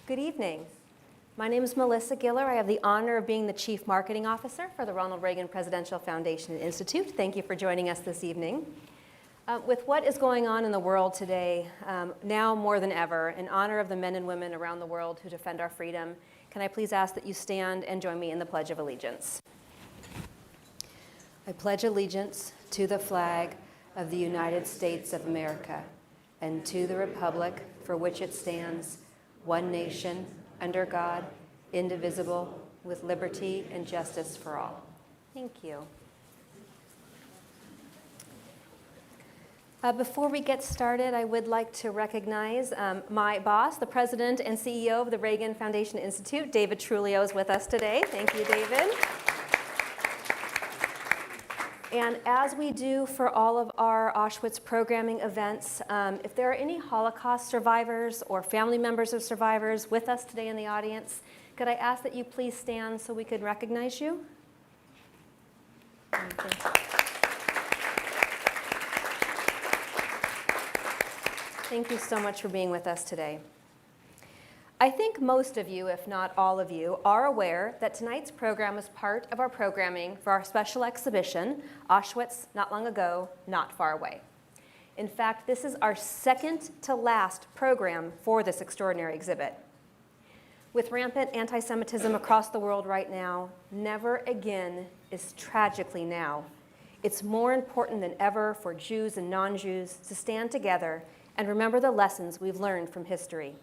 Good evening. My name is Melissa Giller. I have the honor of being the Chief Marketing Officer for the Ronald Reagan Presidential Foundation and Institute. Thank you for joining us this evening. With what is going on in the world today, now more than ever, in honor of the men and women around the world who defend our freedom, can I please ask that you stand and join me in the Pledge of Allegiance? I pledge allegiance to the flag of the United States of America and to the republic for which it stands, one nation, under God, indivisible, with liberty and justice for all. Thank you. Before we get started, I would like to recognize my boss, the president and CEO of the Reagan Foundation Institute, David Trulio, is with us today. Thank you, David. And as we do for all of our Auschwitz programming events, if there are any Holocaust survivors or family members of survivors with us today in the audience, could I ask that you please stand so we could recognize you? Thank you so much for being with us today. I think most of you, if not all of you, are aware that tonight's program is part of our programming for our special exhibition, Auschwitz, Not Long Ago, Not Far Away. In fact, this is our second to last program for this extraordinary exhibit. With rampant anti-Semitism across the world right now, never again is tragically now. It's more important than ever for Jews and non-Jews to stand together and remember the lessons we've learned from history.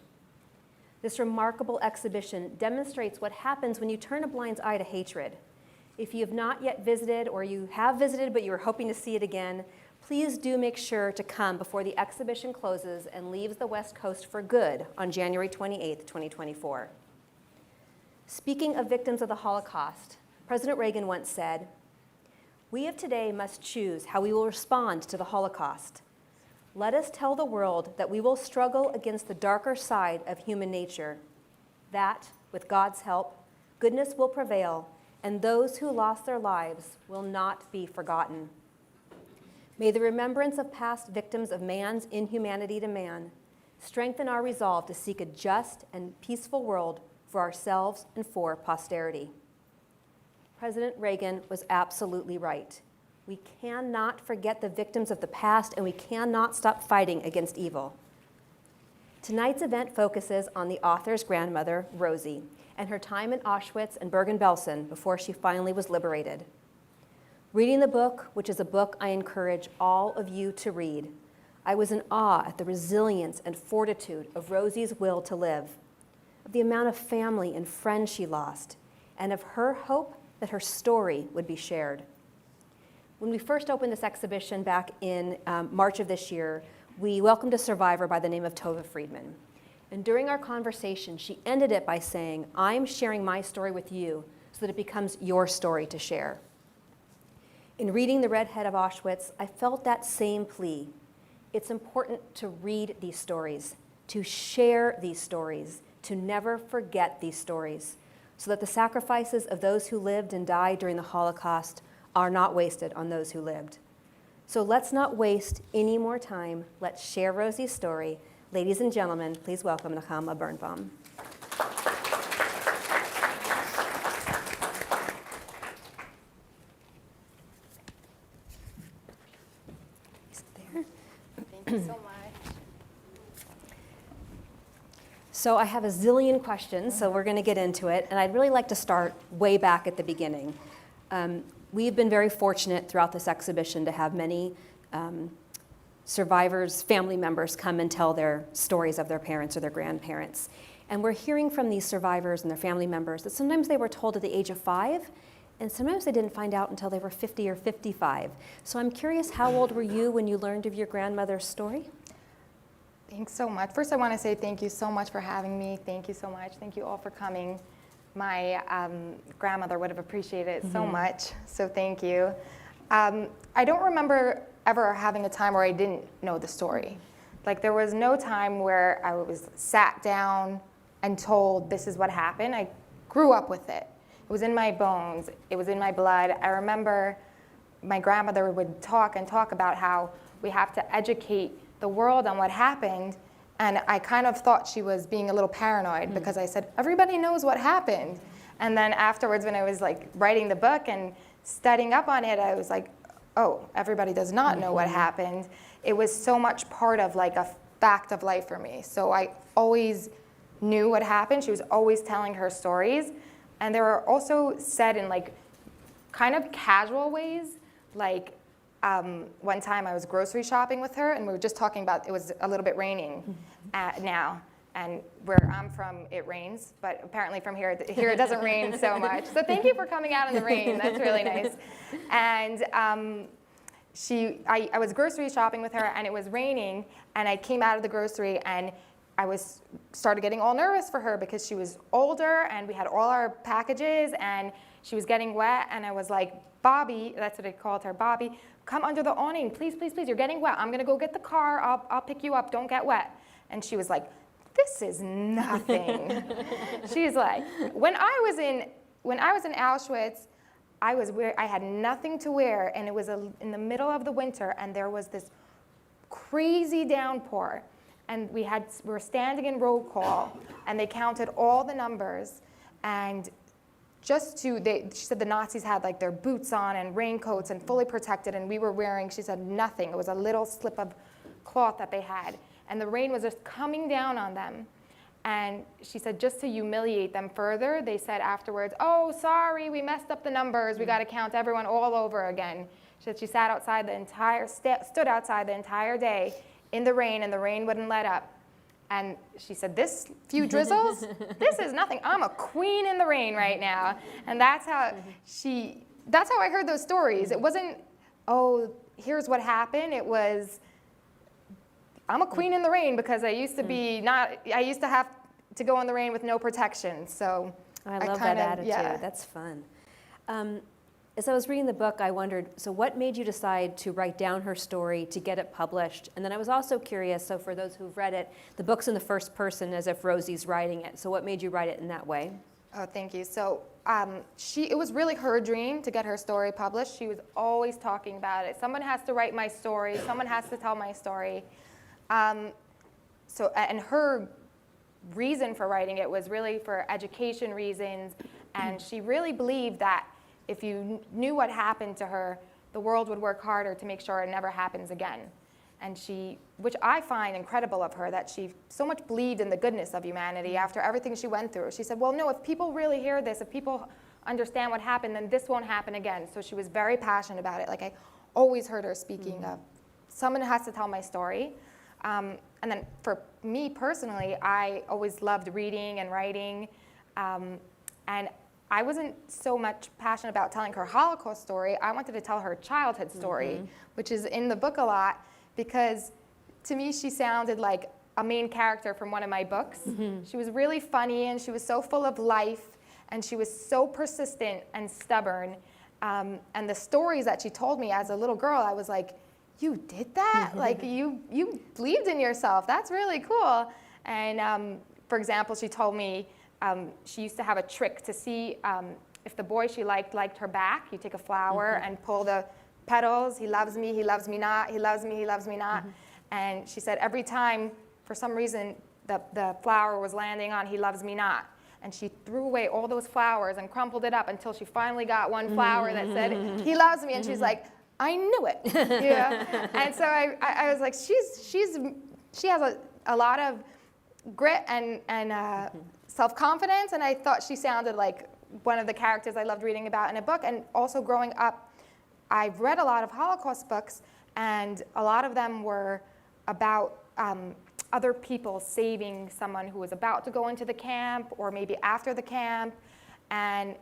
This remarkable exhibition demonstrates what happens when you turn a blind eye to hatred. If you have not yet visited, or you have visited but you are hoping to see it again, please do make sure to come before the exhibition closes and leaves the West Coast for good on January 28th, 2024. Speaking of victims of the Holocaust, President Reagan once said, "We of today must choose how we will respond to the Holocaust. Let us tell the world that we will struggle against the darker side of human nature, that, with God's help, goodness will prevail, and those who lost their lives will not be forgotten. May the remembrance of past victims of man's inhumanity to man strengthen our resolve to seek a just and peaceful world for ourselves and for posterity." President Reagan was absolutely right. We cannot forget the victims of the past, and we cannot stop fighting against evil. Tonight's event focuses on the author's grandmother, Rosie, and her time in Auschwitz and Bergen-Belsen before she finally was liberated. Reading the book, which is a book I encourage all of you to read, I was in awe at the resilience and fortitude of Rosie's will to live, of the amount of family and friends she lost, and of her hope that her story would be shared. When we first opened this exhibition back in March of this year, we welcomed a survivor by the name of Tova Friedman. And during our conversation, she ended it by saying, "I'm sharing my story with you so that it becomes your story to share." In reading The Redhead of Auschwitz, I felt that same plea. It's important to read these stories, to share these stories, to never forget these stories, so that the sacrifices of those who lived and died during the Holocaust are not wasted on those who lived. So let's not waste any more time. Let's share Rosie's story. Ladies and gentlemen, please welcome Nechama Birnbaum. Thank you so much. So I have a zillion questions, so we're going to get into it. And I'd really like to start way back at the beginning. We've been very fortunate throughout this exhibition to have many survivors, family members come and tell their stories of their parents or their grandparents. And we're hearing from these survivors and their family members that sometimes they were told at the age of 5, and sometimes they didn't find out until they were 50 or 55. So I'm curious, how old were you when you learned of your grandmother's story? Thanks so much. First, I want to say thank you so much for having me. Thank you so much. Thank you all for coming. My grandmother would have appreciated it so much, so thank you. I don't remember ever having a time where I didn't know the story. Like, there was no time where I was sat down and told this is what happened. I grew up with it. It was in my bones. It was in my blood. I remember my grandmother would talk about how we have to educate the world on what happened, And I kind of thought she was being a little paranoid because I said, everybody knows what happened. And then afterwards, when I was like writing the book and studying up on it, I was like, oh, everybody does not know what happened. It was so much part of like a fact of life for me. So I always knew what happened. She was always telling her stories. And they were also said in like kind of casual ways. Like one time I was grocery shopping with her and we were just talking about, it was a little bit raining now. And where I'm from, it rains, but apparently from here it doesn't rain so much. So thank you for coming out in the rain. That's really nice. And I was grocery shopping with her, and it was raining, and I came out of the grocery, and I started getting all nervous for her because she was older, and we had all our packages, and she was getting wet, and I was like, Bobby, that's what I called her, Bobby, come under the awning, please, please, please, you're getting wet. I'm gonna go get the car, I'll pick you up, don't get wet. And she was like, this is nothing. She's like, when I was in Auschwitz, I had nothing to wear, and it was in the middle of the winter, and there was this crazy downpour, and we were standing in roll call, and they counted all the numbers, and she said the Nazis had like their boots on and raincoats and fully protected, and we were wearing, she said, nothing. It was a little slip of cloth that they had. And the rain was just coming down on them. And she said, just to humiliate them further, they said afterwards, oh, sorry, we messed up the numbers. We got to count everyone all over again. She said she stood outside the entire day in the rain, and the rain wouldn't let up. And she said, this few drizzles, this is nothing. I'm a queen in the rain right now. And that's how I heard those stories. It wasn't, oh, here's what happened. It was, I'm a queen in the rain because I used to have to go in the rain with no protection. So I love that attitude. Yeah. That's fun. As I was reading the book, I wondered, so what made you decide to write down her story, to get it published? And then I was also curious, so for those who've read it, the book's in the first person as if Rosie's writing it. So what made you write it in that way? Oh, thank you. So it was really her dream to get her story published. She was always talking about it. Someone has to write my story. Someone has to tell my story. And her reason for writing it was really for education reasons, and she really believed that if you knew what happened to her, the world would work harder to make sure it never happens again. And which I find incredible of her, that she so much believed in the goodness of humanity after everything she went through. She said, well, no, if people really hear this, if people understand what happened, then this won't happen again. So she was very passionate about it. Like I always heard her speaking of, someone has to tell my story. And then for me personally, I always loved reading and writing. And I wasn't so much passionate about telling her Holocaust story. I wanted to tell her childhood story, which is in the book a lot, because to me she sounded like a main character from one of my books. She was really funny, and she was so full of life, and she was so persistent and stubborn. And the stories that she told me as a little girl, I was like, you did that? Like you believed in yourself. That's really cool. And for example, she told me she used to have a trick to see if the boy she liked her back. You take a flower and pull the petals. He loves me not. He loves me not. And she said every time, for some reason, the flower was landing on he loves me not. And she threw away all those flowers and crumpled it up until she finally got one flower that said he loves me. And she's like, I knew it. Yeah. And so I was like, she has a lot of grit and self-confidence, and I thought she sounded like one of the characters I loved reading about in a book. And also growing up, I've read a lot of Holocaust books, and a lot of them were about other people saving someone who was about to go into the camp or maybe after the camp, and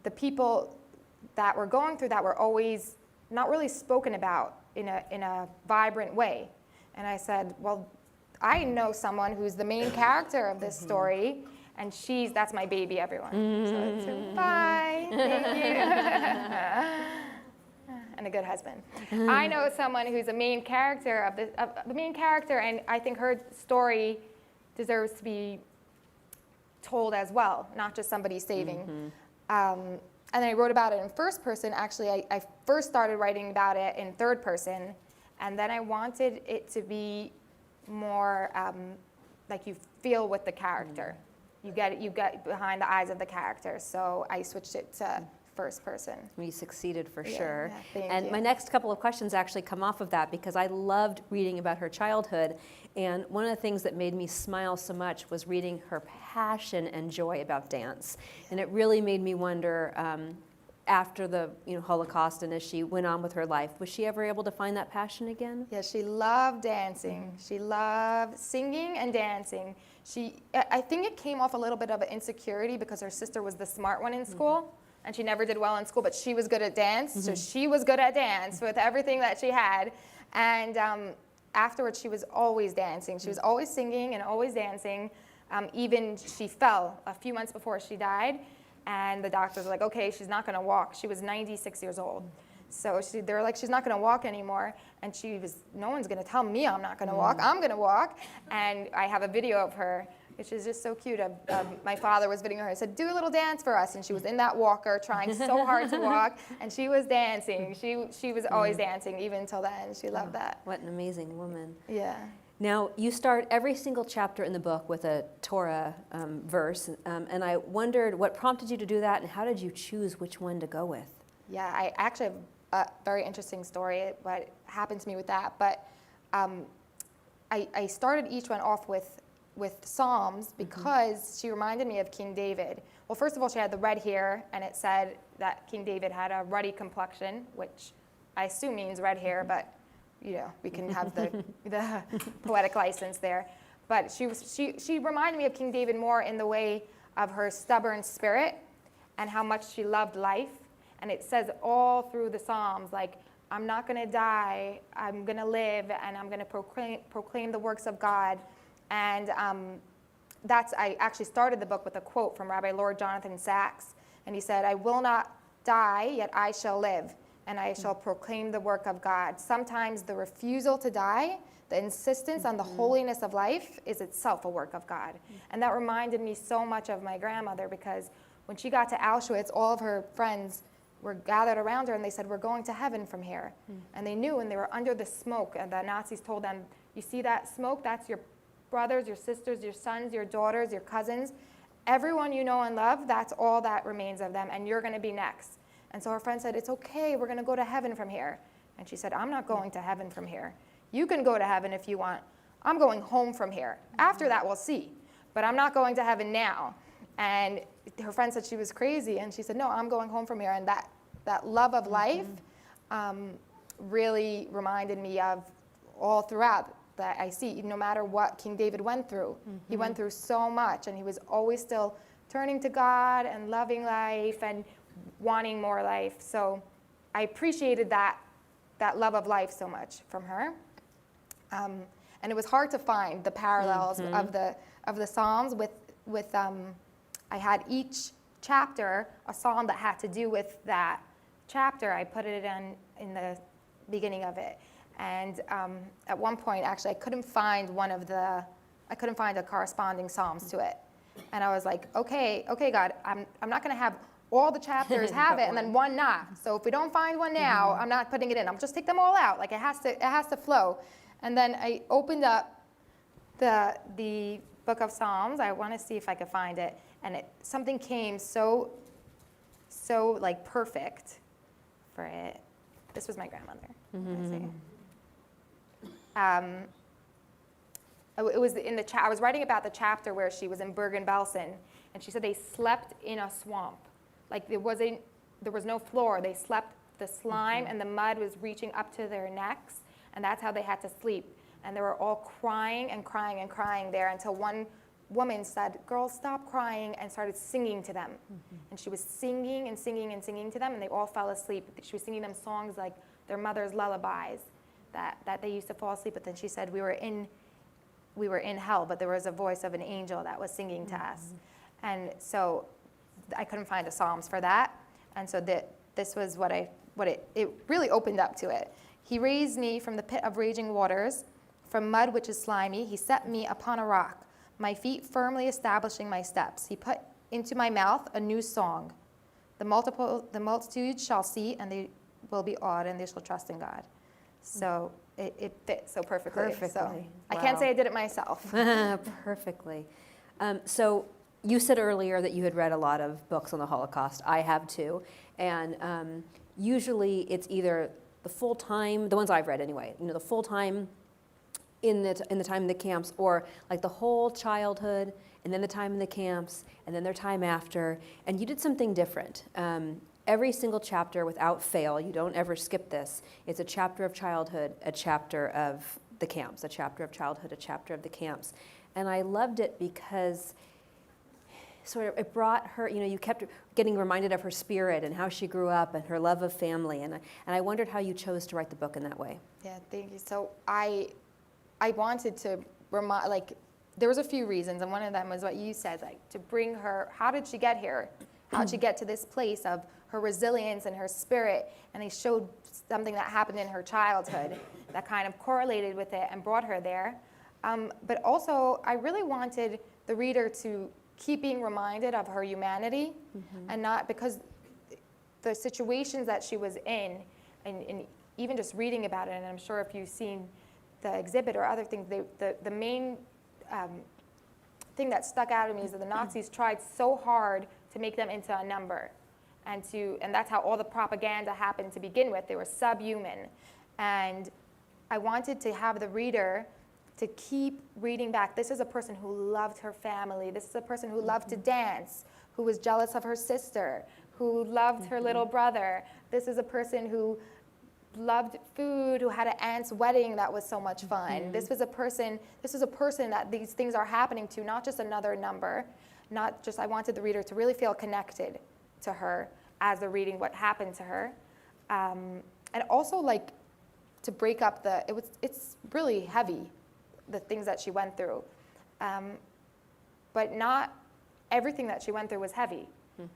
the people that were going through that were always not really spoken about in a vibrant way. And I said, well, I know someone who's the main character of this story, and that's my baby, everyone. So bye, thank you. And a good husband. I know someone who's a main character the main character, and I think her story deserves to be told as well, not just somebody saving. And I wrote about it in first person. Actually, I first started writing about it in third person, and then I wanted it to be more like you feel with the character. You get behind the eyes of the character. So I switched it to first person. You succeeded for sure. Yeah, thank and you. my next couple of questions actually come off of that because I loved reading about her childhood. And one of the things that made me smile so much was reading her passion and joy about dance. And it really made me wonder, after the Holocaust and as she went on with her life, was she ever able to find that passion again? Yeah, she loved dancing. She loved singing and dancing. I think it came off a little bit of an insecurity because her sister was the smart one in school, and she never did well in school, but she was good at dance, so she was good at dance with everything that she had. And afterwards, she was always dancing. She was always singing and always dancing. Even she fell a few months before she died, and the doctors were like, okay, she's not going to walk. She was 96 years old. So they were like, she's not going to walk anymore. And no one's going to tell me I'm not going to walk. I'm going to walk. And I have a video of her, which is just so cute. My father was videoing her. I said, do a little dance for us. And she was in that walker trying so hard to walk. And she was dancing. She was always dancing, even until the end. She loved that. What an amazing woman. Yeah. Now, you start every single chapter in the book with a Torah verse. And I wondered what prompted you to do that and how did you choose which one to go with? Yeah, I actually have a very interesting story, what happened to me with that. But I started each one off with Psalms because she reminded me of King David. Well, first of all, she had the red hair, and it said that King David had a ruddy complexion, which I assume means red hair, but we can have the poetic license there. But she reminded me of King David more in the way of her stubborn spirit and how much she loved life. And it says all through the Psalms, like, I'm not going to die, I'm going to live, and I'm going to proclaim the works of God. And I actually started the book with a quote from Rabbi Lord Jonathan Sachs. And he said, I will not die, yet I shall live, and I shall proclaim the work of God. Sometimes the refusal to die, the insistence on the holiness of life is itself a work of God. And that reminded me so much of my grandmother, because when she got to Auschwitz, all of her friends were gathered around her and they said, we're going to heaven from here. And they knew, and they were under the smoke, and the Nazis told them, you see that smoke? That's your brothers, your sisters, your sons, your daughters, your cousins. Everyone you know and love, that's all that remains of them, and you're going to be next. And so her friend said, it's okay, we're going to go to heaven from here. And she said, I'm not going to heaven from here. You can go to heaven if you want. I'm going home from here. After that, we'll see. But I'm not going to heaven now. And her friend said she was crazy, and she said, no, I'm going home from here. And that love of life really reminded me of all throughout that I see, no matter what King David went through. He went through so much, and he was always still turning to God and loving life and wanting more life. So I appreciated that love of life so much from her. And it was hard to find the parallels of the Psalms with I had each chapter a psalm that had to do with that chapter. I put it in the beginning of it. And at one point, actually, I couldn't find a corresponding psalms to it. And I was like, okay, God, I'm not going to have all the chapters have it and then one not. So if we don't find one now, I'm not putting it in. I'll just take them all out. Like it has to flow. And then I opened up the book of Psalms. I want to see if I could find it. And something came so like perfect for it. This was my grandmother. It was I was writing about the chapter where she was in Bergen-Belsen, and she said they slept in a swamp. Like there was no floor. They slept, the slime and the mud was reaching up to their necks, and that's how they had to sleep. And they were all crying and crying and crying there until one woman said, girls, stop crying, and started singing to them. And she was singing and singing and singing to them, and they all fell asleep. She was singing them songs like their mother's lullabies that they used to fall asleep with. And she said, we were in hell, but there was a voice of an angel that was singing to us. And so I couldn't find the Psalms for that. And so this was what it really opened up to it. He raised me from the pit of raging waters, from mud which is slimy. He set me upon a rock, my feet firmly establishing my steps. He put into my mouth a new song. The multitude shall see, and they will be awed, and they shall trust in God. So it fits so perfectly. Perfectly. So I Wow. can't say I did it myself. Perfectly. So you said earlier that you had read a lot of books on the Holocaust. I have too. And usually it's either the full time, the ones I've read anyway, the full time in the time in the camps, or like the whole childhood, and then the time in the camps, and then their time after. And you did something different. Every single chapter, without fail, you don't ever skip this. It's a chapter of childhood, a chapter of the camps, a chapter of childhood, a chapter of the camps. And I loved it because sort of it brought her, you kept getting reminded of her spirit and how she grew up and her love of family. And I wondered how you chose to write the book in that way. Yeah, thank you. So I wanted to remind, there was a few reasons, and one of them was what you said, to bring her, how did she get here? How did she get to this place of her resilience and her spirit? And they showed something that happened in her childhood that kind of correlated with it and brought her there. But also, I really wanted the reader to keep being reminded of her humanity, and not because the situations that she was in, and even just reading about it, and I'm sure if you've seen the exhibit or other things, the main thing that stuck out to me is that the Nazis tried so hard to make them into a number, and that's how all the propaganda happened to begin with. They were subhuman, and I wanted to have the reader to keep reading back. This is a person who loved her family. This is a person who loved to dance, who was jealous of her sister, who loved her little brother. This is a person who loved food, who had an aunt's wedding that was so much fun. This was a person that these things are happening to, not just another number, not just, I wanted the reader to really feel connected to her as they're reading what happened to her. And also to break up it's really heavy, the things that she went through. But not everything that she went through was heavy.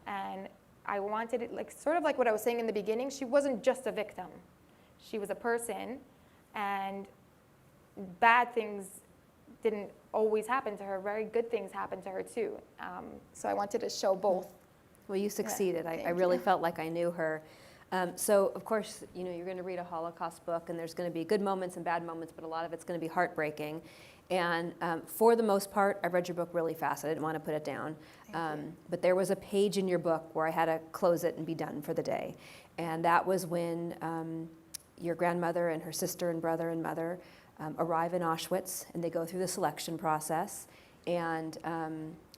And I wanted it, sort of like what I was saying in the beginning, she wasn't just a victim. She was a person, and bad things didn't always happen to her. Very good things happened to her too. So I wanted to show both. Well, you succeeded. Yeah, I really felt like I knew her. So, of course, you're going to read a Holocaust book, and there's going to be good moments and bad moments, but a lot of it's going to be heartbreaking. And for the most part, I read your book really fast. I didn't want to put it down. But there was a page in your book where I had to close it and be done for the day. And that was when your grandmother and her sister and brother and mother arrive in Auschwitz, and they go through the selection process. And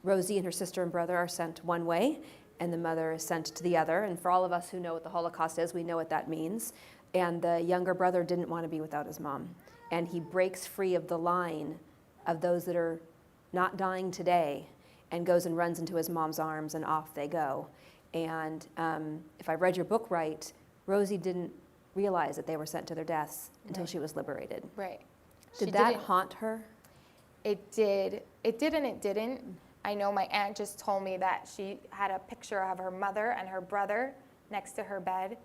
Rosie and her sister and brother are sent one way, and the mother is sent to the other. And for all of us who know what the Holocaust is, we know what that means. And the younger brother didn't want to be without his mom. And he breaks free of the line of those that are not dying today, and goes and runs into his mom's arms, and off they go. And if I read your book right, Rosie didn't realize that they were sent to their deaths until she was liberated. Right. Did that haunt her? It did. It did and it didn't. I know my aunt just told me that she had a picture of her mother and her brother next to her bed,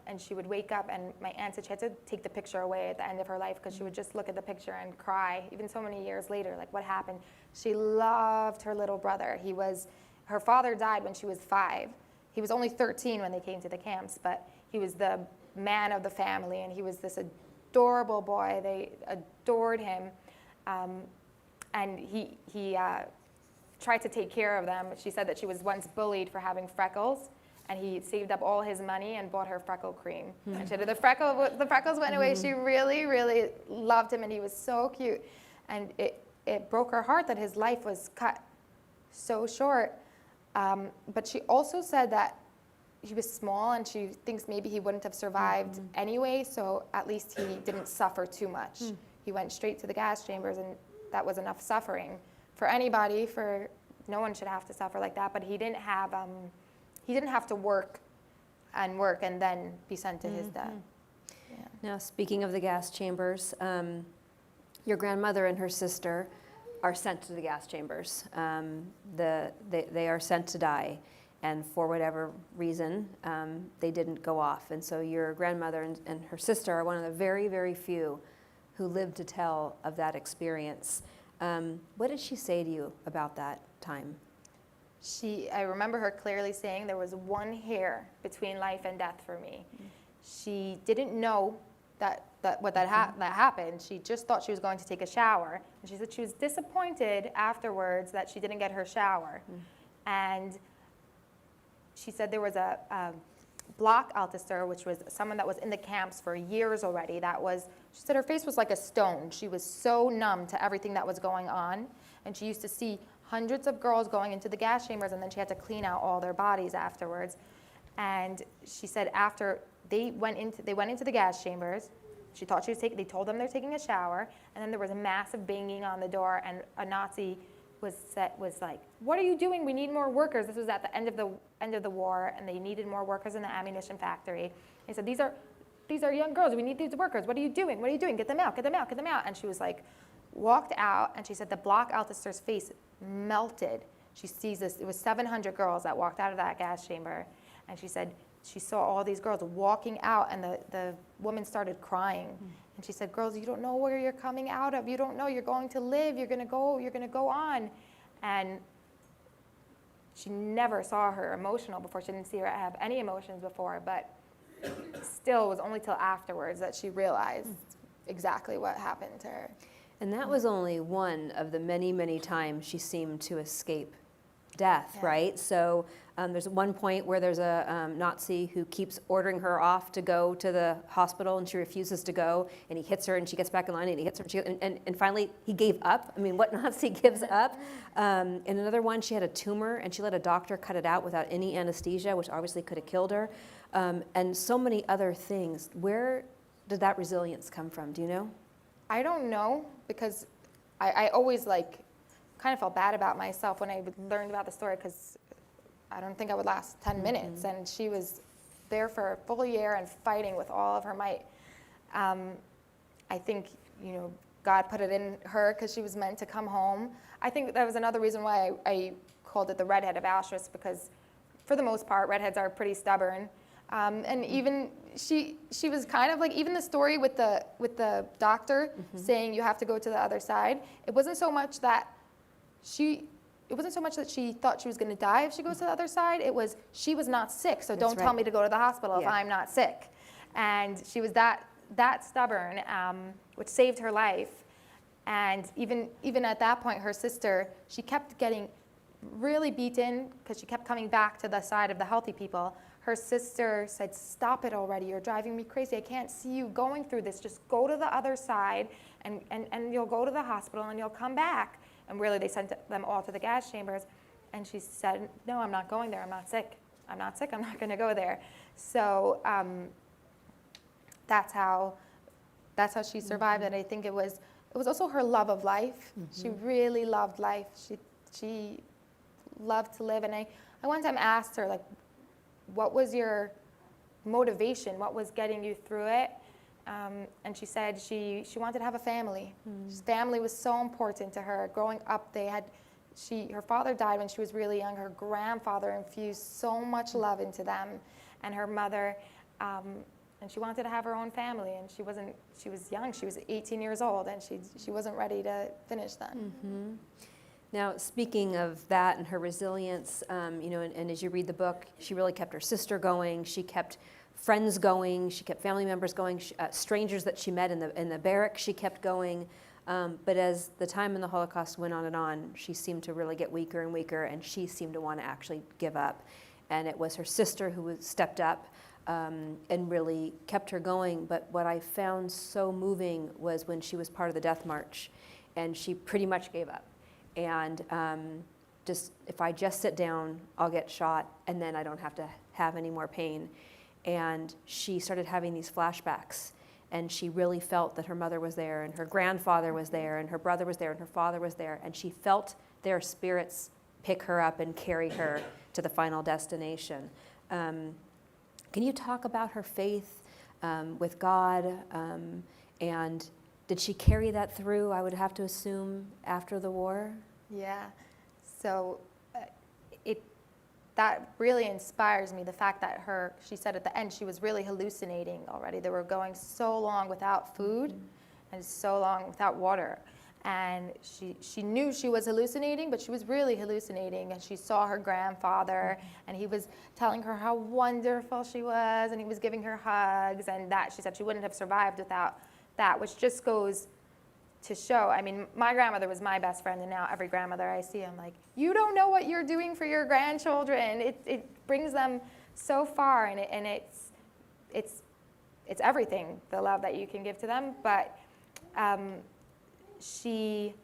and she would wake up, and my aunt said she had to take the picture away at the end of her life because she would just look at the picture and cry, even so many years later, what happened. She loved her little brother. Her father died when she was 5. He was only 13 when they came to the camps, but he was the man of the family, and he was this adorable boy. They adored him, and he tried to take care of them. She said that she was once bullied for having freckles, and he saved up all his money and bought her freckle cream. And she said the freckles went away. She really, really loved him, and he was so cute. And it broke her heart that his life was cut so short. But she also said that he was small, and she thinks maybe he wouldn't have survived anyway, so at least he didn't suffer too much. He went straight to the gas chambers, and that was enough suffering for anybody. No one should have to suffer like that, but he didn't have to work and then be sent to his death. Yeah. Now, speaking of the gas chambers, your grandmother and her sister are sent to the gas chambers. They are sent to die, and for whatever reason, they didn't go off. And so your grandmother and her sister are one of the very, very few who lived to tell of that experience. What did she say to you about that time? I remember her clearly saying there was one hair between life and death for me. She didn't know that happened. She just thought she was going to take a shower. And she said she was disappointed afterwards that she didn't get her shower. And she said there was a block Altister, which was someone that was in the camps for years already. She said her face was like a stone. She was so numb to everything that was going on. And she used to see hundreds of girls going into the gas chambers, and then she had to clean out all their bodies afterwards. And she said after they went into the gas chambers, she thought they told them they're taking a shower, and then there was a massive banging on the door, and a Nazi was like, "What are you doing? We need more workers." This was at the end of the war, and they needed more workers in the ammunition factory. He said, "These are young girls. We need these workers. What are you doing? What are you doing? Get them out! Get them out! Get them out!" And she was like, walked out, and she said the block Altister's face melted. She sees this. It was 700 girls that walked out of that gas chamber, and she said she saw all these girls walking out, and the woman started crying. And she said, "Girls, you don't know where you're coming out of. You don't know. You're going to live. You're going to go on." And she never saw her emotional before. She didn't see her have any emotions before, but still it was only till afterwards that she realized exactly what happened to her. And that was only one of the many, many times she seemed to escape death, Yeah. right? So there's one point where there's a Nazi who keeps ordering her off to go to the hospital, and she refuses to go, and he hits her, and she gets back in line, and he hits her, and finally he gave up. I mean, what Nazi gives up? In another one, she had a tumor, and she let a doctor cut it out without any anesthesia, which obviously could have killed her, and so many other things. Where did that resilience come from? Do you know? I don't know, because I always kind of felt bad about myself when I learned about the story, because I don't think I would last 10 minutes. And she was there for a full year and fighting with all of her might. I think, God put it in her because she was meant to come home. I think that was another reason why I called it the redhead of Auschwitz, because for the most part, redheads are pretty stubborn. And even she was kind of like, even the story with the doctor saying you have to go to the other side, it wasn't so much that she thought she was going to die if she goes to the other side. It was, she was not sick, so don't tell me to go to the hospital if I'm not sick. And she was that stubborn, which saved her life. And even at that point, her sister, she kept getting really beaten because she kept coming back to the side of the healthy people. Her sister said, "Stop it already, you're driving me crazy. I can't see you going through this. Just go to the other side and you'll go to the hospital and you'll come back." And really they sent them all to the gas chambers. And she said, "No, I'm not going there. I'm not sick. I'm not sick. I'm not going to go there." So that's how she survived it. I think it was also her love of life. She really loved life. She loved to live. And I one time asked her, like, what was your motivation? What was getting you through it? And she said she wanted to have a family. Family was so important to her. Growing up, her father died when she was really young. Her grandfather infused so much love into them, and her mother. And she wanted to have her own family. And she was young. She was 18 years old, and she wasn't ready to finish then. Now, speaking of that and her resilience, and as you read the book, she really kept her sister going. She kept friends going. She kept family members going. Strangers that she met in the barracks, she kept going. But as the time in the Holocaust went on, she seemed to really get weaker and weaker, and she seemed to want to actually give up. And it was her sister who stepped up and really kept her going. But what I found so moving was when she was part of the death march, and she pretty much gave up. And if I just sit down, I'll get shot, and then I don't have to have any more pain. And she started having these flashbacks, and she really felt that her mother was there, and her grandfather was there, and her brother was there, and her father was there, and she felt their spirits pick her up and carry her to the final destination. Can you talk about her faith with God, and did she carry that through, I would have to assume, after the war? Yeah. So that really inspires me, the fact that she said at the end she was really hallucinating already. They were going so long without food and so long without water. And she knew she was hallucinating, but she was really hallucinating. And she saw her grandfather, and he was telling her how wonderful she was, and he was giving her hugs, and that she said she wouldn't have survived without that, which just goes to show. I mean, my grandmother was my best friend, and now every grandmother I see, I'm like, you don't know what you're doing for your grandchildren. It brings them so far, and it's everything, the love that you can give to them. But she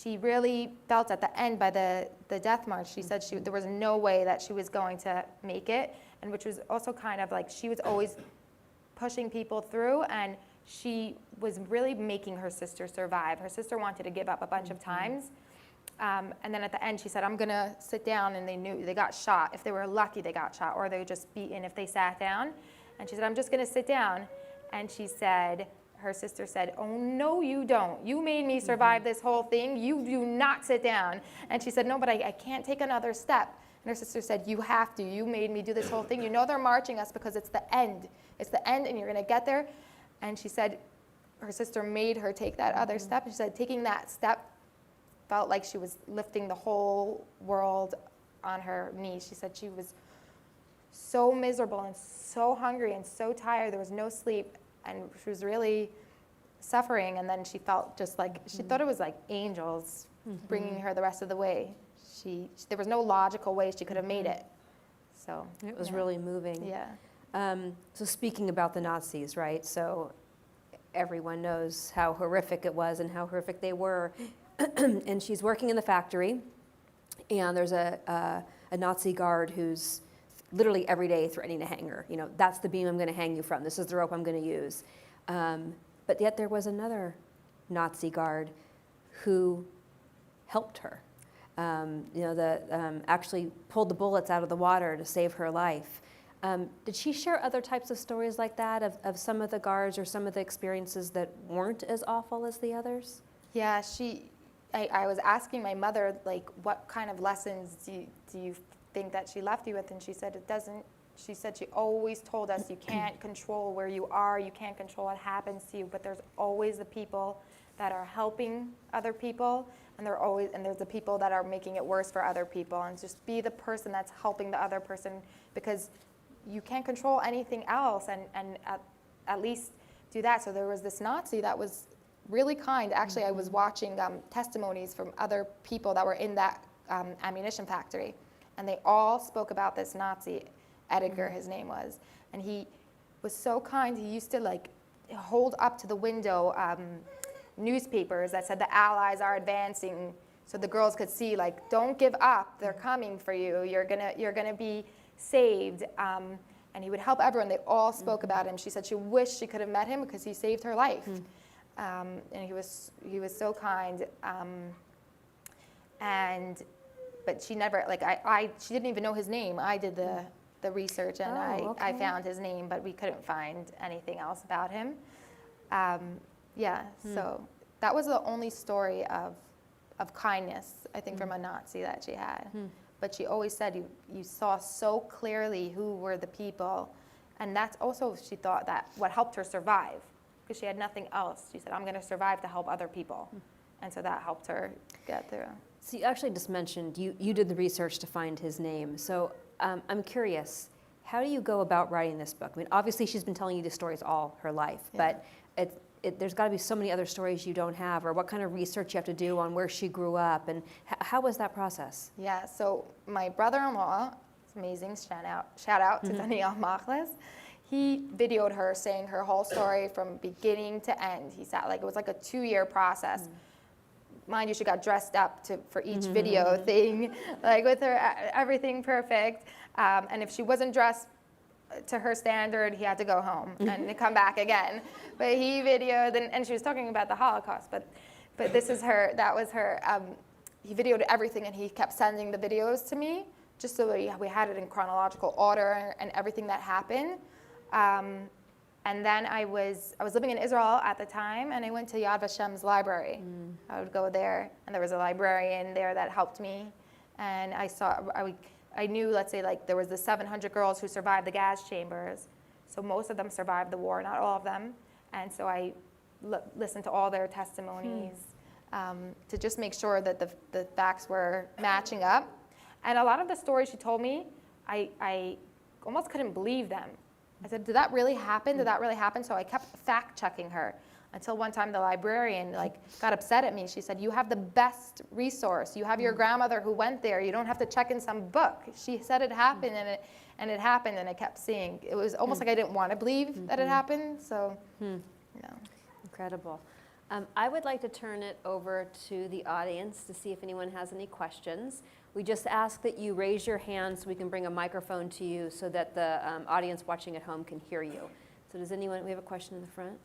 really felt at the end by the death march, she said there was no way that she was going to make it, and which was also kind of like she was always pushing people through, and she was really making her sister survive. Her sister wanted to give up a bunch of times, and then at the end she said, I'm gonna sit down, and they knew they got shot. If they were lucky, they got shot, or they were just beaten if they sat down. And she said, I'm just gonna sit down. And she said, her sister said, oh, no, you don't. You made me survive this whole thing. You do not sit down. And she said, no, but I can't take another step. And her sister said, you have to. You made me do this whole thing. You know they're marching us because it's the end. It's the end, and you're going to get there. And she said her sister made her take that other step. And she said taking that step felt like she was lifting the whole world on her knees. She said she was so miserable and so hungry and so tired. There was no sleep. And she was really suffering, and then she felt just like, she thought it was like angels bringing her the rest of the way. There was no logical way she could have made it. So it was really moving. Yeah. So speaking about the Nazis, right? So everyone knows how horrific it was and how horrific they were. And she's working in the factory, and there's a Nazi guard who's literally every day threatening to hang her. You know, that's the beam I'm going to hang you from. This is the rope I'm going to use. But yet there was another Nazi guard who helped her. Actually pulled the bullets out of the water to save her life. Did she share other types of stories like that of some of the guards or some of the experiences that weren't as awful as the others? Yeah, I was asking my mother, like, what kind of lessons do you think that she left you with? And she said it doesn't. She said she always told us you can't control where you are, you can't control what happens to you, but there's always the people that are helping other people, and there's the people that are making it worse for other people, and just be the person that's helping the other person, because you can't control anything else, and at least do that. So there was this Nazi that was really kind. Actually, I was watching testimonies from other people that were in that ammunition factory, and they all spoke about this Nazi, Edgar, his name was, and he was so kind. He used to like hold up to the window newspapers that said the Allies are advancing, so the girls could see, like, don't give up, they're coming for you, you're gonna be saved. And he would help everyone. They all spoke about him. She said she wished she could have met him because he saved her life. And he was so kind. But she never, like, she didn't even know his name. I did the research, and I found his name, but we couldn't find anything else about him. So that was the only story of kindness, I think, from a Nazi that she had. But she always said you saw so clearly who were the people, and that's also, she thought, that what helped her survive, because she had nothing else. She said, I'm going to survive to help other people, and so that helped her get through. So you actually just mentioned you did the research to find his name. So I'm curious, how do you go about writing this book? I mean, obviously she's been telling you the stories all her life, but there's got to be so many other stories you don't have, or what kind of research you have to do on where she grew up, and how was that process? Yeah, so my brother-in-law, it's amazing, shout out to Daniel Machlis, he videoed her saying her whole story from beginning to end. He sat, like, it was like a 2-year process. Mind you, she got dressed up for each video thing, like with her, everything perfect. And if she wasn't dressed to her standard, he had to go home and come back again. But he videoed, and she was talking about the Holocaust, but this is her, that was her, he videoed everything, and he kept sending the videos to me, just so we had it in chronological order and everything that happened. And then I was living in Israel at the time, and I went to Yad Vashem's library. I would go there, and there was a librarian there that helped me. And I knew, let's say, like, there was the 700 girls who survived the gas chambers. So most of them survived the war, not all of them. And so I listened to all their testimonies. to just make sure that the facts were matching up. And a lot of the stories she told me, I almost couldn't believe them. I said, did that really happen? Did that really happen? So I kept fact checking her until one time the librarian got upset at me. She said, you have the best resource. You have your grandmother who went there. You don't have to check in some book. She said it happened, and it happened, and I kept seeing. It was almost like I didn't want to believe that it happened. So, Incredible. I would like to turn it over to the audience to see if anyone has any questions. We just ask that you raise your hand so we can bring a microphone to you so that the audience watching at home can hear you. So does anyone, we have a question in the front?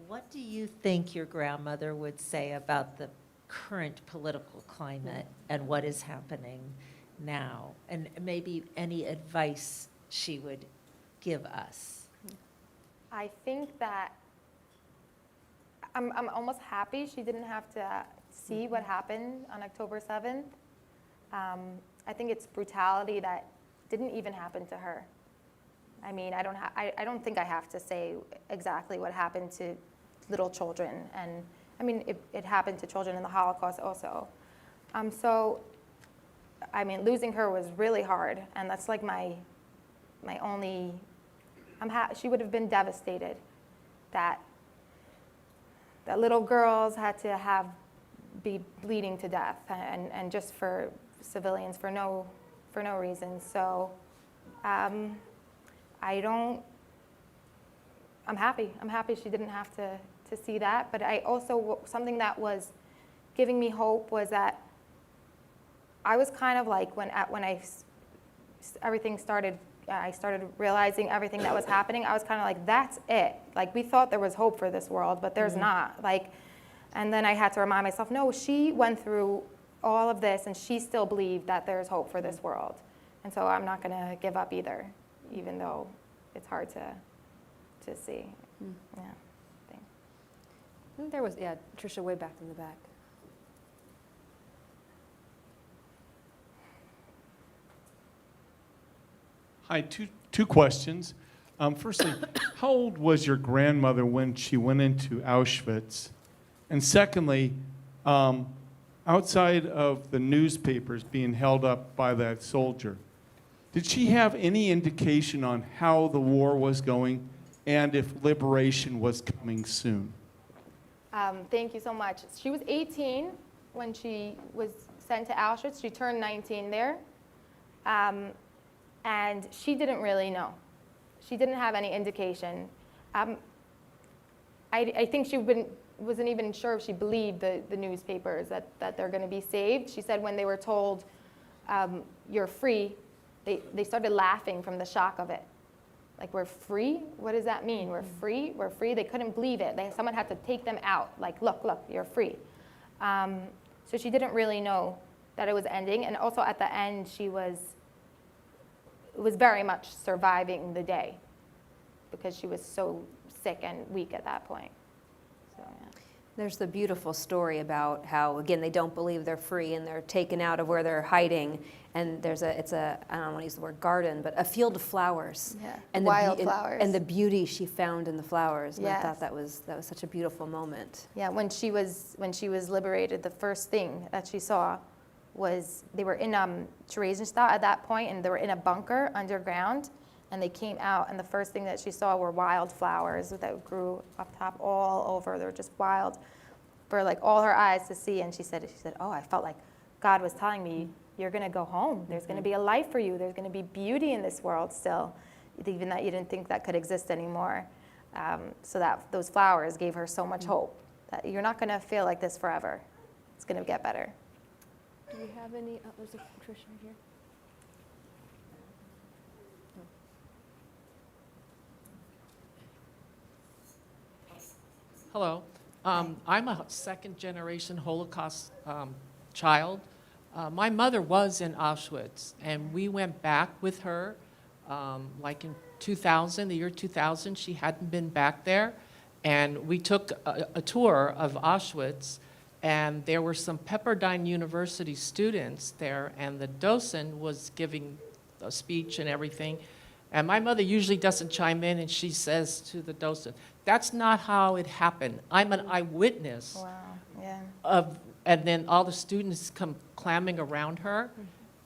What do you think your grandmother would say about the current political climate and what is happening now? And maybe any advice she would give us? I think that I'm almost happy she didn't have to see what happened on October 7th. I think it's brutality that didn't even happen to her. I mean, I don't think I have to say exactly what happened to little children. And I mean, it happened to children in the Holocaust also. So, I mean, losing her was really hard. And that's like my only, she would have been devastated that little girls had to be bleeding to death and just for civilians for no reason. So I'm happy she didn't have to see that. But I also, something that was giving me hope was that I was kind of like everything started, I started realizing everything that was happening. I was kind of like, that's it. Like, we thought there was hope for this world, but there's not. Like, and then I had to remind myself, no, she went through all of this, and she still believed that there's hope for this world. And so I'm not going to give up either, even though it's hard to see. Yeah. I think there was, Tricia, way back in the back. Hi, two questions. Firstly, how old was your grandmother when she went into Auschwitz? And secondly, outside of the newspapers being held up by that soldier, did she have any indication on how the war was going and if liberation was coming soon? Thank you so much. She was 18 when she was sent to Auschwitz. She turned 19 there. And she didn't really know. She didn't have any indication. I think she wasn't even sure if she believed the newspapers that they're going to be saved. She said when they were told, you're free, they started laughing from the shock of it. Like, we're free? What does that mean? We're free? We're free? They couldn't believe it. Someone had to take them out. Like, look, you're free. So she didn't really know that it was ending. And also at the end, she was very much surviving the day because she was so sick and weak at that point. So, yeah. There's the beautiful story about how, again, they don't believe they're free and they're taken out of where they're hiding. And I don't want to use the word garden, but a field of flowers. Yeah, and wild flowers. And the beauty she found in the flowers. And yes. I thought that was such a beautiful moment. Yeah, when she was liberated, the first thing that she saw was they were in cherished at that point, and they were in a bunker underground, and they came out, and the first thing that she saw were wild flowers that grew up top all over. They were just wild for like all her eyes to see. And she said, oh, I felt like God was telling me, you're going to go home. There's going to be a life for you. There's going to be beauty in this world still, even that you didn't think that could exist anymore. So that those flowers gave her so much hope that you're not going to feel like this forever. It's going to get better. Do we have any? Oh, there's a Tricia right here. Hello. I'm a second-generation Holocaust child. My mother was in Auschwitz, and we went back with her, like in 2000, the year 2000. She hadn't been back there, and we took a tour of Auschwitz, and there were some Pepperdine University students there, and the docent was giving a speech and everything. And my mother usually doesn't chime in, and she says to the docent, that's not how it happened. I'm an eyewitness Wow, yeah. and then all the students come clamming around her,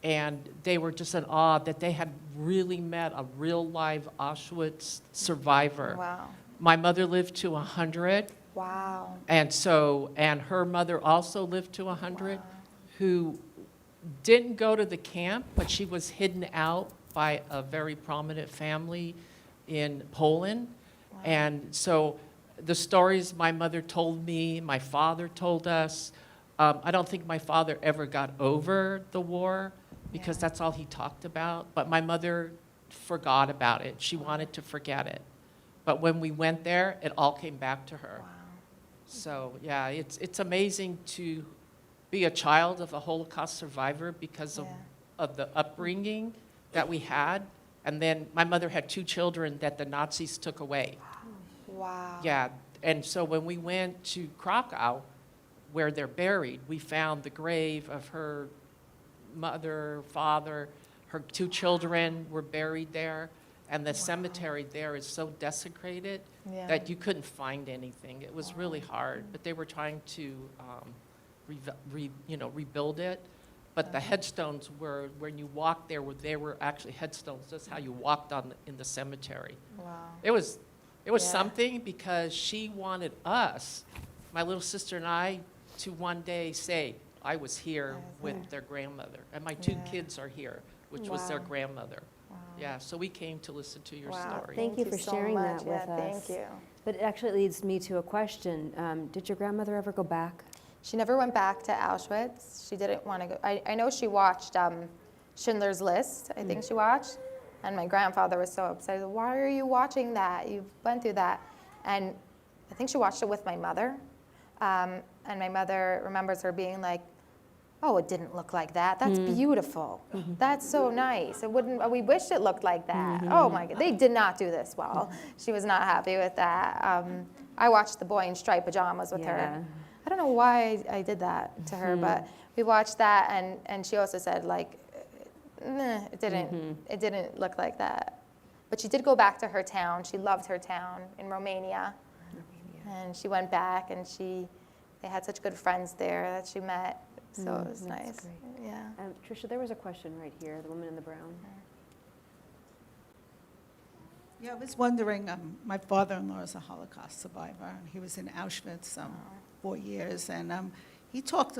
and they were just in awe that they had really met a real live Auschwitz survivor. Wow. My mother lived to 100, Wow. and her mother also lived to 100, who didn't go to the camp, but she was hidden out by a very prominent family in Poland. And so the stories my mother told me, my father told us, I don't think my father ever got over the war because that's all he talked about. But my mother forgot about it. She wanted to forget it. But when we went there, it all came back to her. Wow. So yeah, it's amazing to be a child of a Holocaust survivor because of the upbringing that we had. And then my mother had 2 children that the Nazis took away. Wow. Yeah, and so when we went to Krakow, where they're buried, we found the grave of her mother, father, her 2 children were buried there, and the cemetery there is so desecrated Yeah. that you couldn't find anything. It was really hard, but they were trying to rebuild it. But the headstones were, when you walked there, they were actually headstones. That's how you walked in the cemetery. Wow. It was Yeah. something because she wanted us, my little sister and I, to one day say, I was here with their grandmother. And my 2 kids are here, which was their Wow. grandmother. Yeah, so we came to listen to your Wow. story. Thank you for so sharing much. that with Yeah, us. Thank you. But it actually leads me to a question. Did your grandmother ever go back? She never went back to Auschwitz. She didn't want to go. I know she watched Schindler's List, I think she watched. And my grandfather was so upset. Why are you watching that? You've went through that. And I think she watched it with my mother. And my mother remembers her being like, oh, it didn't look like that. That's beautiful. That's so nice. It wouldn't, we wish it looked like that. Oh my God, they did not do this well. She was not happy with that. I watched The Boy in Striped Pajamas with her. I don't know why I did that to her, but we watched that, and she also said like, it didn't look like that. But she did go back to her town. She loved her town in Romania, and she went back, and they had such good friends there that she met. So it was That's nice. great. Yeah. Tricia, there was a question right here, the woman in the brown. Yeah, I was wondering, my father-in-law is a Holocaust survivor, and he was in Auschwitz 4 years, and he talked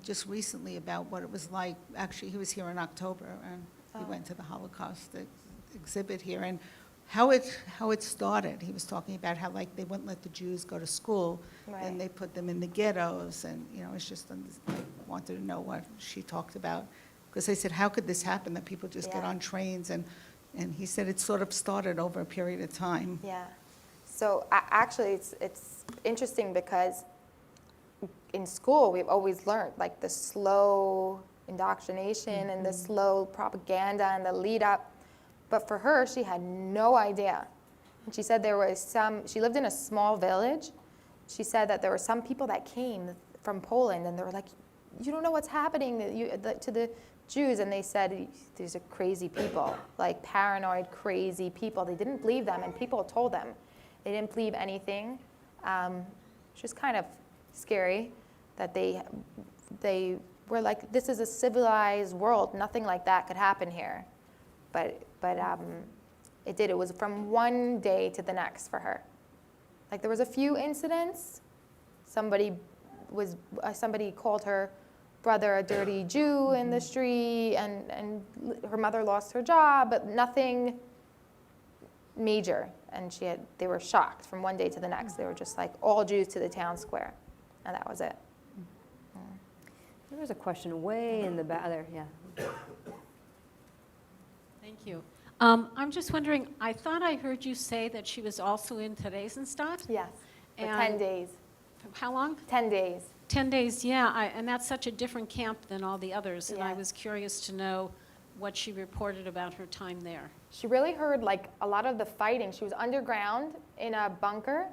just recently about what it was like. Actually, he was here in October, and he went to the Holocaust exhibit here, and how it started. He was talking about how like they wouldn't let the Jews go to school, Right. and they put them in the ghettos, and it's just I wanted to know what she talked about, because they said, how could this happen that people just get Yeah. on trains and he said it sort of started over a period of time. Yeah. So actually, it's interesting because in school we've always learned like the slow indoctrination and the slow propaganda and the lead up. But for her, she had no idea. And she said there was she lived in a small village. She said that there were some people that came from Poland and they were like, you don't know what's happening to the Jews. And they said, these are crazy people, like paranoid, crazy people. They didn't believe them, and people told them they didn't believe anything. Which was kind of scary that they were like, this is a civilized world. Nothing like that could happen here. But it did. It was from one day to the next for her. Like there was a few incidents. Somebody called her brother a dirty Jew in the street, and her mother lost her job, but nothing major. And they were shocked from one day to the next. They were just like, all Jews to the town square, and that was it. There was a question way in the back there, yeah. Thank you. I'm just wondering, I thought I heard you say that she was also in Today's and stuff? Yes, for And 10 days. How long? 10 days. 10 days, yeah, and that's such a different camp than all the others, and I Yeah. was curious to know what she reported about her time there. She really heard like a lot of the fighting. She was underground in a bunker,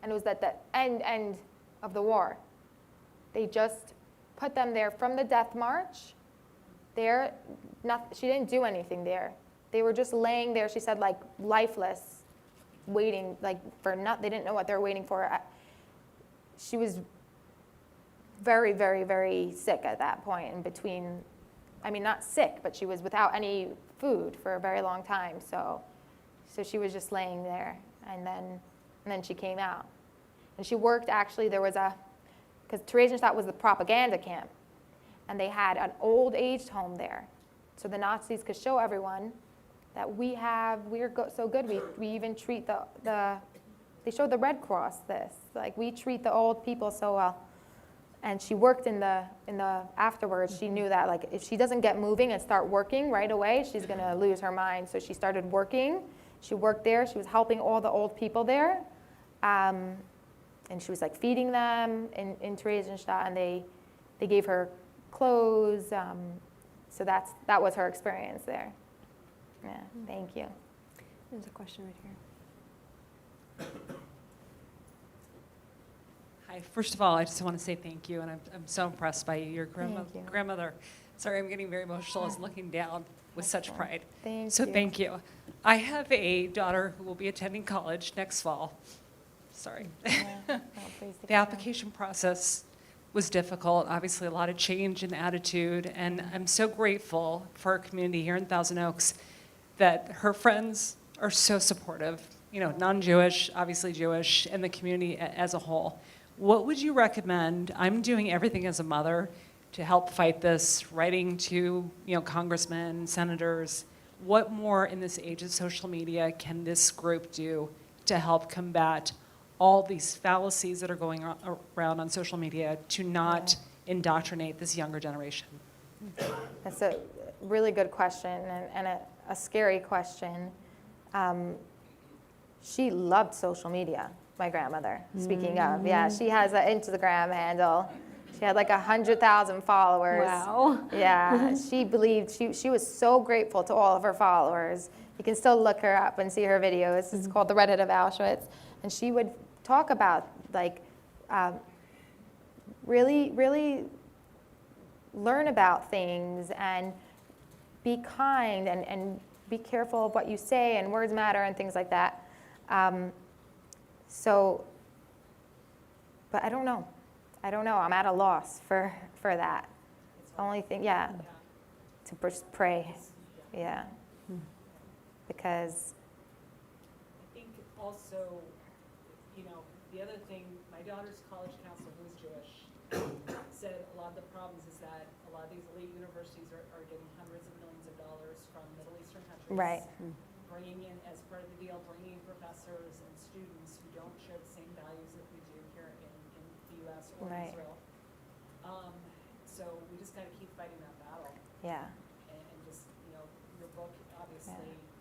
and it was at the end of the war. They just put them there from the death march. She didn't do anything there. They were just laying there, she said, like lifeless, waiting, like, for they didn't know what they were waiting for. She was very, very, very sick at that point, in between, I mean, not sick, but she was without any food for a very long time. So she was just laying there, and then she came out. And she worked, actually, because Theresienstadt was the propaganda camp, and they had an old aged home there. So the Nazis could show everyone that we're so good, we even treat they showed the Red Cross this, like, we treat the old people so well. And she worked in the afterwards, she knew that, like, if she doesn't get moving and start working right away, she's gonna lose her mind. So she started working. She worked there. She was helping all the old people there. And she was, like, feeding them in Theresienstadt, and they gave her clothes. So that was her experience there. Yeah, thank you. There's a question right here. Hi, first of all, I just want to say thank you, and I'm so impressed by your Thank you. grandmother. Sorry, I'm getting very emotional as looking down with such pride. Thank So you. thank you. I have a daughter who will be attending college next fall. Sorry. Yeah. Oh, please take The it down. application process was difficult, obviously a lot of change in attitude, and I'm so grateful for our community here in Thousand Oaks that her friends are so supportive, non-Jewish, obviously Jewish, and the community as a whole. What would you recommend? I'm doing everything as a mother to help fight this, writing to congressmen, senators. What more in this age of social media can this group do to help combat all these fallacies that are going around on social media to not indoctrinate this younger generation? That's a really good question, and a scary question. She loved social media, my grandmother, speaking of. Yeah, she has an Instagram handle. She had like 100,000 followers. Wow. Yeah, she believed, she was so grateful to all of her followers. You can still look her up and see her videos. It's called The Redhead of Auschwitz. And she would talk about, like, really, really learn about things and be kind and be careful of what you say, and words matter and things like that. But I don't know. I'm at a loss for that. Only thing, to pray. Yeah. Because I think also, the other thing, my daughter's college counselor, who is Jewish, said a lot of the problems is that a lot of these elite universities are getting hundreds of millions of dollars from Middle Eastern countries. Right. Bringing in, as part of the deal, bringing in professors and students who don't share the same values that we do here in the U.S. or Right. Israel. So we just got to keep fighting that battle. yeah. And just, your book obviously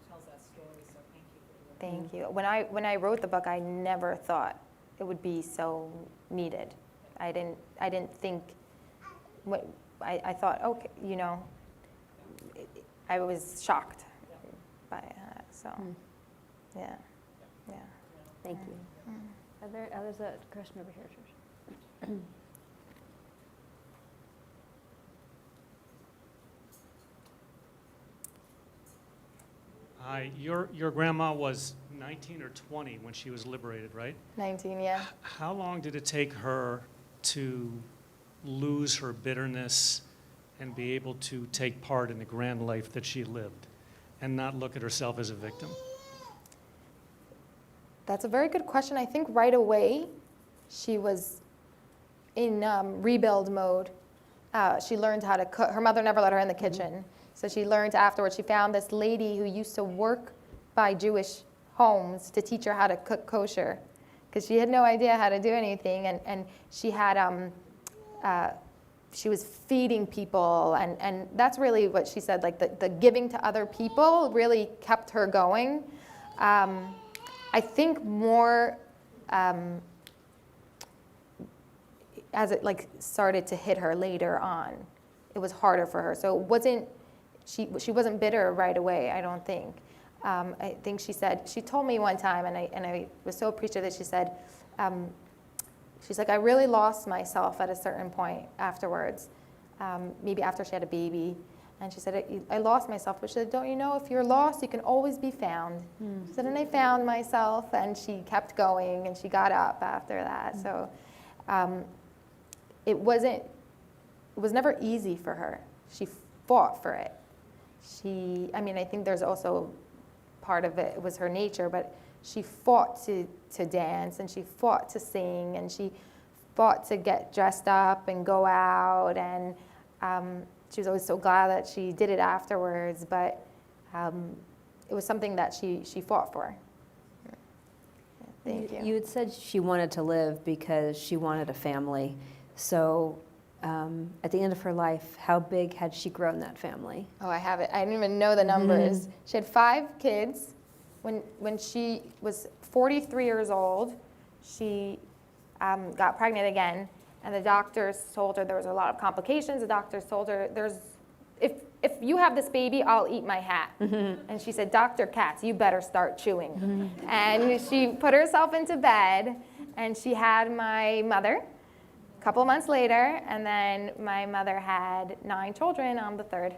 tells that story, so thank you for doing that. Thank you. When I wrote the book, I never thought it would be so needed. I didn't think. I thought, okay, I was shocked by that. So, yeah. Thank you. There's a question over here, Trish. Hi, your grandma was 19 or 20 when she was liberated, right? 19, yeah. How long did it take her to lose her bitterness and be able to take part in the grand life that she lived and not look at herself as a victim? That's a very good question. I think right away she was in rebuild mode. She learned how to cook. Her mother never let her in the kitchen. So she learned afterwards. She found this lady who used to work by Jewish homes to teach her how to cook kosher, because she had no idea how to do anything. And she had, she was feeding people. And that's really what she said, like the giving to other people really kept her going. I think more as it started to hit her later on, it was harder for her. So it wasn't, she wasn't bitter right away, I don't think. I think she told me one time, and I was so appreciative that she said, she's like, I really lost myself at a certain point afterwards, maybe after she had a baby. And she said, I lost myself. But she said, don't you know, if you're lost, you can always be found. She said, and I found myself, and she kept going, and she got up after that. So it was never easy for her. She fought for it. I think there's also part of it was her nature, but she fought to dance, and she fought to sing, and she fought to get dressed up and go out, and she was always so glad that she did it afterwards, but it was something that she fought for. Thank you. You had said she wanted to live because she wanted a family. So at the end of her life, how big had she grown that family? Oh, I have it. I didn't even know the numbers. She had 5 kids. When she was 43 years old, she got pregnant again, and the doctors told her there was a lot of complications. The doctors told her, if you have this baby, I'll eat my hat. And she said, Dr. Katz, you better start chewing. And she put herself into bed, and she had my mother a couple months later, and then my mother had 9 children on the 3rd.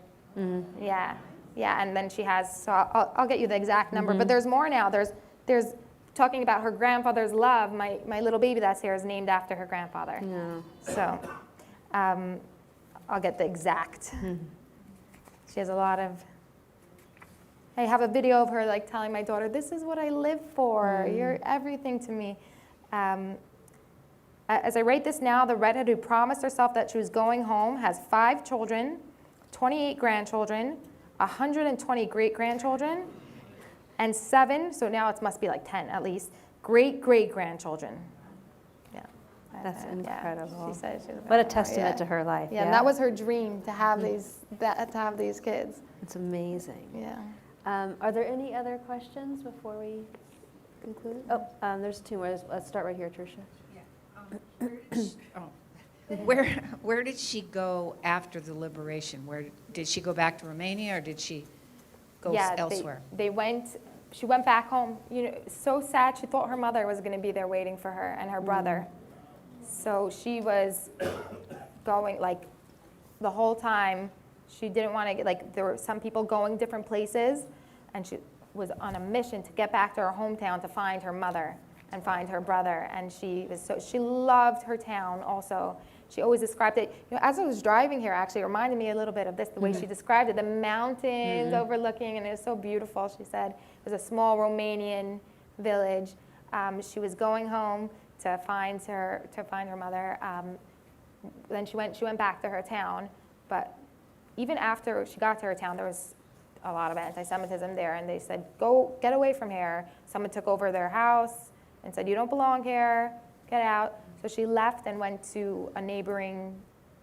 Yeah, and then she has, so I'll get you the exact number, but there's more now. There's talking about her grandfather's love. My little baby that's here is named after her grandfather. So I'll get the exact. She has a lot of, I have a video of her like telling my daughter, this is what I live for. You're everything to me. As I write this now, the redhead who promised herself that she was going home has 5 children, 28 grandchildren, 120 great-grandchildren, and 7, so now it must be like 10 at least, great-great-grandchildren. Yeah. That's incredible. She said she was What a going home, testament to her life. Yeah, and that was her dream, to have these kids. It's amazing. Yeah. Are there any other questions before we conclude? Oh, there's 2 more. Let's start right here, Tricia. Where did she go after the liberation? Where did she go back to Romania, or did she go elsewhere? She went back home. So sad. She thought her mother was going to be there waiting for her, and her brother. So she was going, like, the whole time. She didn't want to get, like, there were some people going different places, and she was on a mission to get back to her hometown to find her mother and find her brother. And she loved her town also. She always described it, as I was driving here, actually, it reminded me a little bit of this, the way she described it, the mountains overlooking, and it was so beautiful. She said it was a small Romanian village. She was going home to find her mother. Then she went back to her town, but even after she got to her town, there was a lot of anti-Semitism there, and they said, go, get away from here. Someone took over their house and said, you don't belong here, get out. So she left and went to a neighboring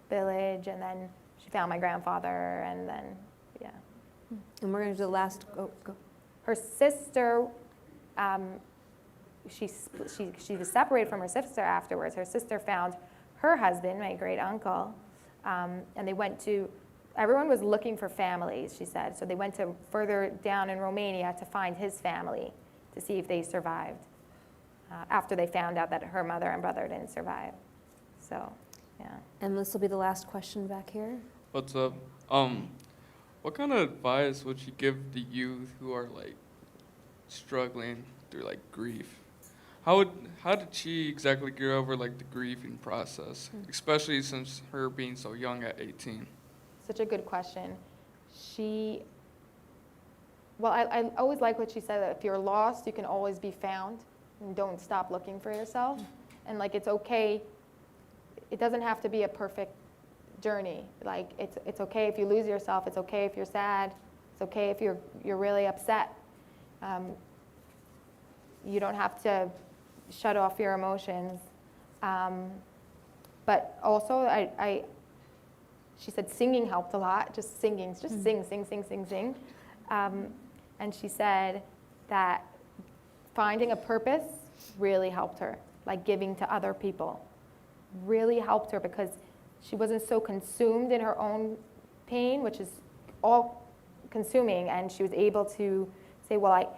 village, and then she found my grandfather, and then, yeah. And we're going to do the last, go. Her sister, she was separated from her sister afterwards. Her sister found her husband, my great uncle, and they went to, everyone was looking for families, she said. So they went to further down in Romania to find his family to see if they survived. After they found out that her mother and brother didn't survive. So, yeah. And this will be the last question back here. What's up? What kind of advice would you give the youth who are like struggling through like grief? How did she exactly get over like the grieving process, especially since her being so young at 18? Such a good question. I always like what she said, that if you're lost, you can always be found. And don't stop looking for yourself. And like, it's okay. It doesn't have to be a perfect journey. Like, it's okay if you lose yourself. It's okay if you're sad. It's okay if you're really upset. You don't have to shut off your emotions. But also, she said singing helped a lot. Just singing, just sing. And she said that finding a purpose really helped her, like giving to other people. Really helped her because she wasn't so consumed in her own pain, which is all consuming, and she was able to say, well,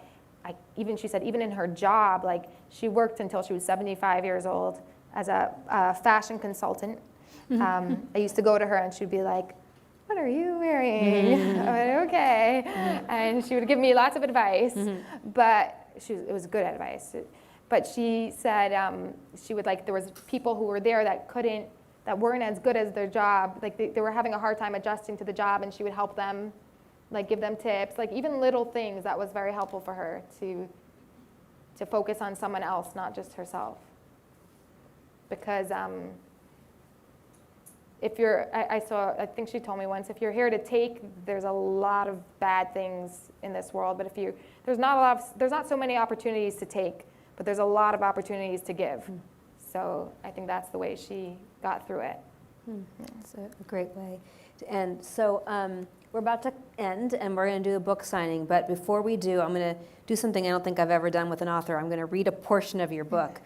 she said, even in her job, like she worked until she was 75 years old as a fashion consultant. I used to go to her and she'd be like, what are you wearing? I went, okay. And she would give me lots of advice, but it was good advice. But she said she would there was people who were there that weren't as good as their job. Like they were having a hard time adjusting to the job, and she would help them, give them tips, even little things. That was very helpful for her to focus on someone else, not just herself. Because if you're, I think she told me once, if you're here to take, there's a lot of bad things in this world. But there's not so many opportunities to take, but there's a lot of opportunities to give. So I think that's the way she got through it. That's a great way to end. So we're about to end, and we're going to do a book signing. But before we do, I'm going to do something I don't think I've ever done with an author. I'm going to read a portion of your book.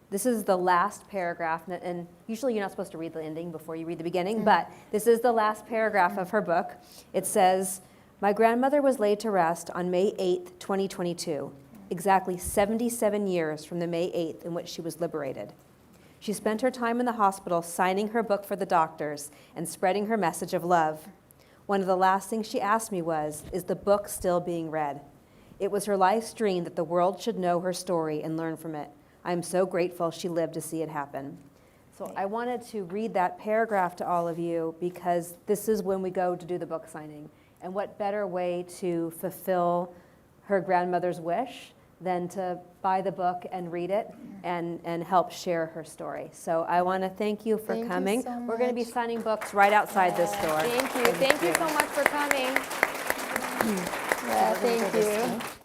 This is the last paragraph, and usually you're not supposed to read the ending before you read the beginning, but this is the last paragraph of her book. It says, "My grandmother was laid to rest on May 8th, 2022, exactly 77 years from the May 8th in which she was liberated. She spent her time in the hospital signing her book for the doctors and spreading her message of love. One of the last things she asked me was, is the book still being read? It was her life's dream that the world should know her story and learn from it. I'm so grateful she lived to see it happen." So I wanted to read that paragraph to all of you because this is when we go to do the book signing. And what better way to fulfill her grandmother's wish than to buy the book and read it and help share her story. So I want to thank you for coming. So We're going to be much. signing books right outside this door. Thank you. Thank you so much for coming. Yeah, thank you.